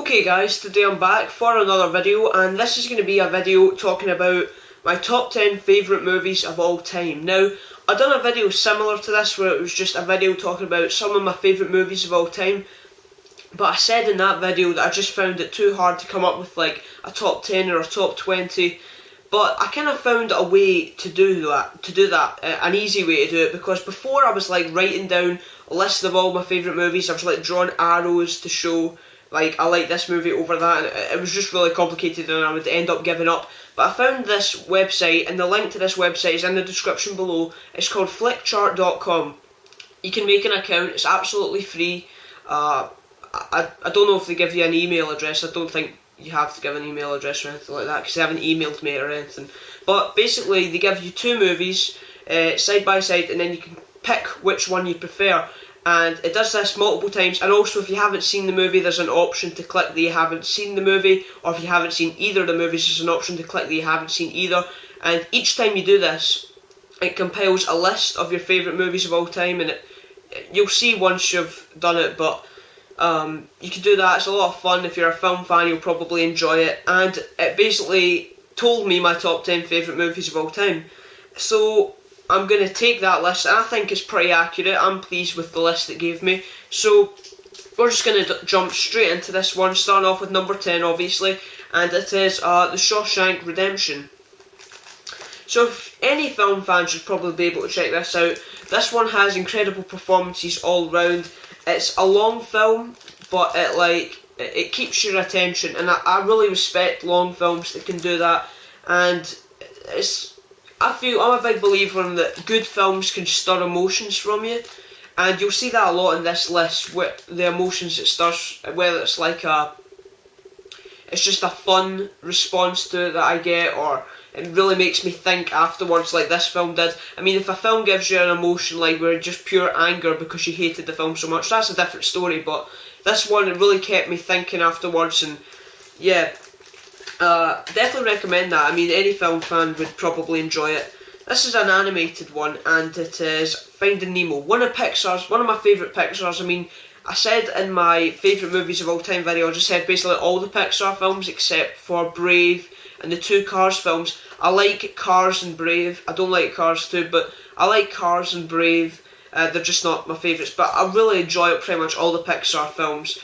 Okay guys, today I'm back for another video, and this is going to be a video talking about my top 10 favourite movies of all time. Now, I've done a video similar to this where it was just a video talking about some of my favourite movies of all time, but I said in that video that I just found it too hard to come up with like a top 10 or a top 20, but I kind of found a way to do that, an easy way to do it, because before I was like writing down a list of all my favourite movies. I was like drawing arrows to show like I like this movie over that, and it was just really complicated and I would end up giving up. But I found this website, and the link to this website is in the description below. It's called flickchart.com. You can make an account, it's absolutely free. I don't know if they give you an email address. I don't think you have to give an email address or anything like that, because they haven't emailed me or anything. But basically they give you two movies side by side, and then you can pick which one you prefer. And it does this multiple times, and also if you haven't seen the movie, there's an option to click that you haven't seen the movie, or if you haven't seen either of the movies, there's an option to click that you haven't seen either. And each time you do this, it compiles a list of your favourite movies of all time, and you'll see once you've done it, but you can do that. It's a lot of fun. If you're a film fan, you'll probably enjoy it, and it basically told me my top 10 favourite movies of all time. So I'm going to take that list, and I think it's pretty accurate. I'm pleased with the list it gave me. So we're just going to jump straight into this one, starting off with number 10 obviously, and it is The Shawshank Redemption. So if any film fan should probably be able to check this out. This one has incredible performances all round. It's a long film, but it keeps your attention, and I really respect long films that can do that. And I feel I'm a big believer in that good films can stir emotions from you, and you'll see that a lot in this list with the emotions it stirs, whether it's like it's just a fun response to it that I get, or it really makes me think afterwards like this film did. I mean, if a film gives you an emotion like where just pure anger because you hated the film so much, that's a different story, but this one, it really kept me thinking afterwards, and yeah. Definitely recommend that. I mean, any film fan would probably enjoy it. This is an animated one, and it is Finding Nemo. One of my favourite Pixar's. I mean, I said in my favourite movies of all time video, I just said basically all the Pixar films except for Brave and the two Cars films. I like Cars and Brave. I don't like Cars 2, but I like Cars and Brave. They're just not my favourites, but I really enjoy pretty much all the Pixar films.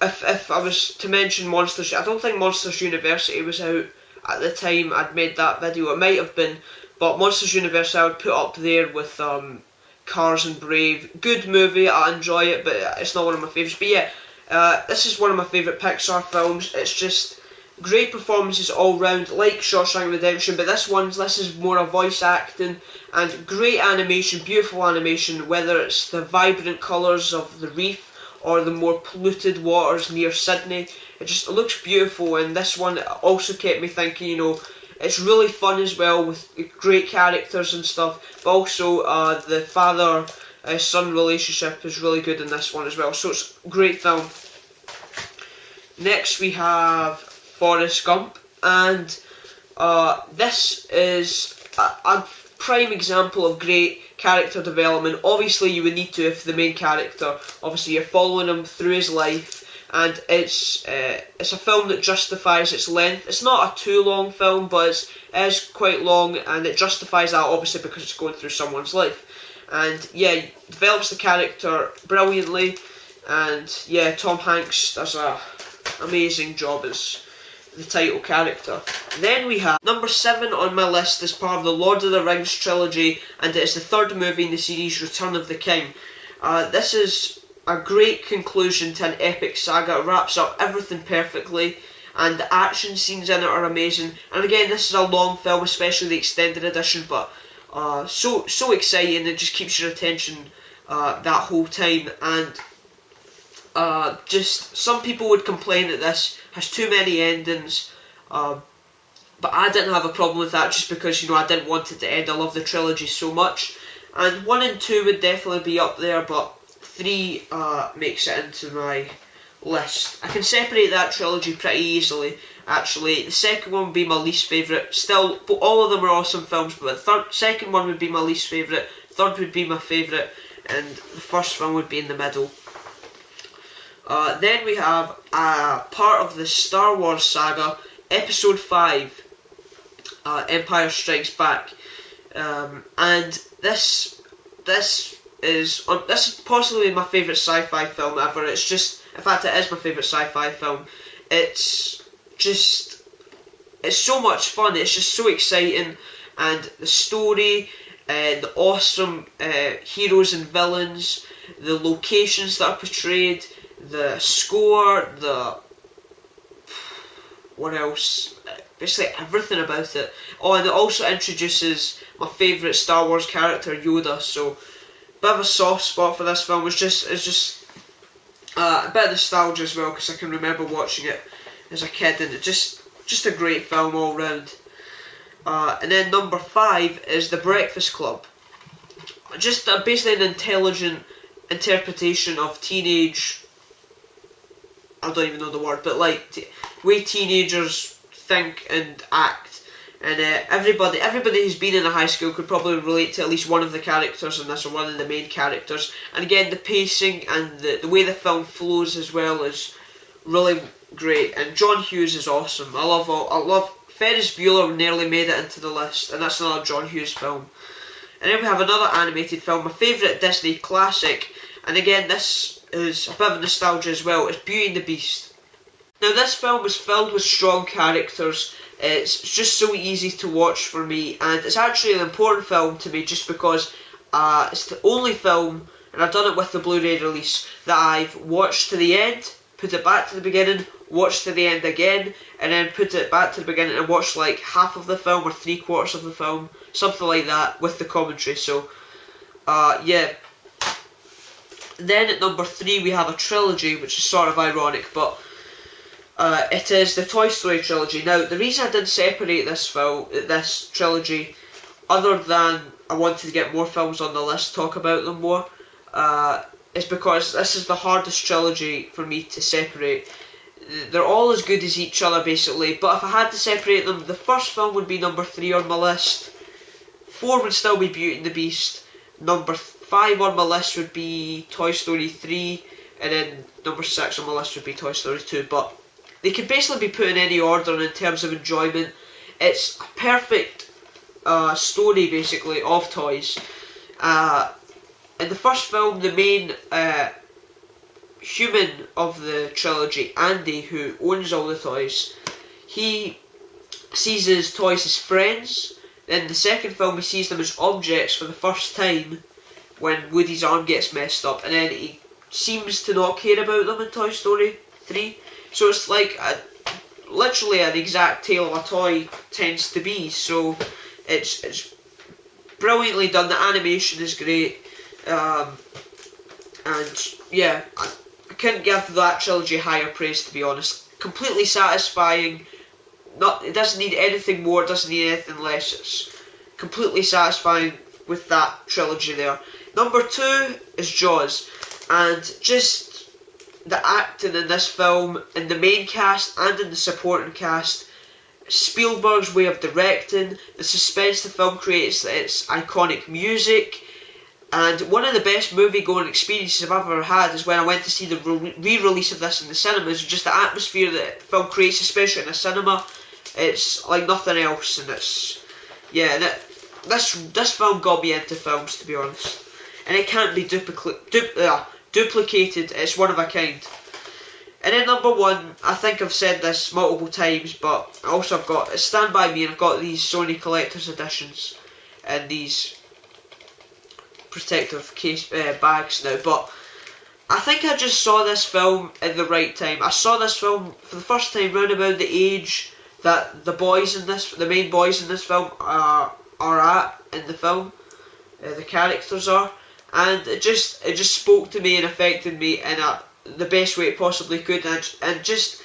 If I was to mention Monsters, I don't think Monsters University was out at the time I'd made that video. It might have been, but Monsters University I would put up there with Cars and Brave. Good movie, I enjoy it, but it's not one of my favourites. But yeah, this is one of my favourite Pixar films. It's just great performances all round, like Shawshank Redemption, but this is more a voice acting, and great animation, beautiful animation, whether it's the vibrant colours of the reef or the more polluted waters near Sydney. It looks beautiful, and this one also kept me thinking, you know, it's really fun as well, with great characters and stuff, but also the father-son relationship is really good in this one as well, so it's a great film. Next we have Forrest Gump, and this is a prime example of great character development. Obviously you would need to if the main character, obviously you're following him through his life, and it's a film that justifies its length. It's not a too long film, but it is quite long, and it justifies that obviously because it's going through someone's life. And yeah, develops the character brilliantly, and yeah, Tom Hanks does an amazing job as the title character. Then we have number 7 on my list as part of the Lord of the Rings trilogy, and it is the third movie in the series Return of the King. This is a great conclusion to an epic saga. It wraps up everything perfectly, and the action scenes in it are amazing. And again, this is a long film, especially the extended edition, but so exciting. It just keeps your attention that whole time. And just some people would complain that this has too many endings, but I didn't have a problem with that, just because, you know, I didn't want it to end. I love the trilogy so much, and 1 and 2 would definitely be up there, but 3 makes it into my list. I can separate that trilogy pretty easily, actually. The second one would be my least favourite. Still, all of them are awesome films, but the second one would be my least favourite, third would be my favourite, and the first one would be in the middle. Then we have part of the Star Wars saga, Episode 5, Empire Strikes Back, and this is possibly my favourite sci-fi film ever. It's just, in fact, it is my favourite sci-fi film. It's so much fun. It's just so exciting, and the story, the awesome heroes and villains, the locations that are portrayed, the score, what else? Basically everything about it. Oh, and it also introduces my favourite Star Wars character, Yoda. So, bit of a soft spot for this film. It's just a bit of nostalgia as well, because I can remember watching it as a kid, and it's just a great film all round. And then number 5 is The Breakfast Club. Just basically an intelligent interpretation of teenage. I don't even know the word, but like way teenagers think and act, and everybody who's been in a high school could probably relate to at least one of the characters in this, or one of the main characters. And again, the pacing and the way the film flows as well is really great. And John Hughes is awesome. I love Ferris Bueller nearly made it into the list, and that's another John Hughes film. And then we have another animated film, my favourite Disney classic, and again this is a bit of nostalgia as well. It's Beauty and the Beast. Now this film is filled with strong characters. It's just so easy to watch for me, and it's actually an important film to me just because it's the only film, and I've done it with the Blu-ray release, that I've watched to the end, put it back to the beginning, watched to the end again, and then put it back to the beginning and watched like half of the film or 3/4 of the film, something like that, with the commentary. So, yeah. Then at number 3 we have a trilogy, which is sort of ironic, but it is the Toy Story trilogy. Now, the reason I didn't separate this trilogy, other than I wanted to get more films on the list, talk about them more, is because this is the hardest trilogy for me to separate. They're all as good as each other, basically, but if I had to separate them, the first film would be number 3 on my list, 4 would still be Beauty and the Beast, number 5 on my list would be Toy Story 3, and then number 6 on my list would be Toy Story 2, but they could basically be put in any order in terms of enjoyment. It's a perfect story, basically, of toys. In the first film, the main human of the trilogy, Andy, who owns all the toys, he sees his toys as friends. In the second film, he sees them as objects for the first time when Woody's arm gets messed up, and then he seems to not care about them in Toy Story 3. So it's like literally an exact tale of a toy tends to be. So it's brilliantly done. The animation is great, and yeah, I couldn't give that trilogy higher praise, to be honest. Completely satisfying. It doesn't need anything more. It doesn't need anything less. It's completely satisfying with that trilogy there. Number 2 is Jaws, and just the acting in this film, in the main cast and in the supporting cast, Spielberg's way of directing, the suspense the film creates, its iconic music, and one of the best movie-going experiences I've ever had is when I went to see the re-release of this in the cinemas. Just the atmosphere that the film creates, especially in a cinema, it's like nothing else, and it's, yeah, this film got me into films, to be honest, and it can't be duplicated. It's one of a kind. And then number 1, I think I've said this multiple times, but also I've got Stand By Me, and I've got these Sony Collector's Editions and these protective case bags now. But I think I just saw this film at the right time. I saw this film for the first time round about the age that the main boys in this film are at in the film. The characters are. And it just spoke to me and affected me in the best way it possibly could, and just,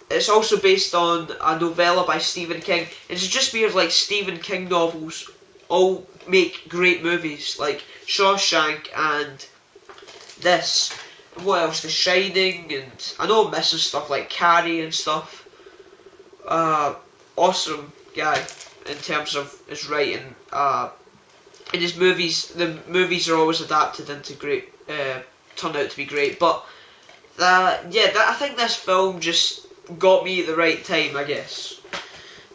it's also based on a novella by Stephen King. It's just weird, like, Stephen King novels all make great movies, like Shawshank and this, and what else, The Shining, and I know I'm missing stuff like Carrie and stuff. Awesome guy in terms of his writing. In his movies, the movies are always adapted into great, turn out to be great, but I think this film just got me at the right time, I guess.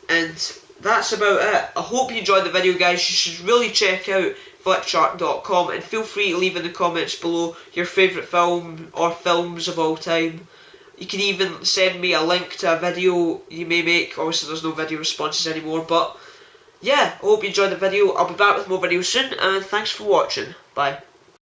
And that's about it. I hope you enjoyed the video, guys. You should really check out flickshark.com and feel free to leave in the comments below your favourite film or films of all time. You can even send me a link to a video you may make. Obviously there's no video responses anymore, but yeah, I hope you enjoyed the video. I'll be back with more videos soon, and thanks for watching. Bye.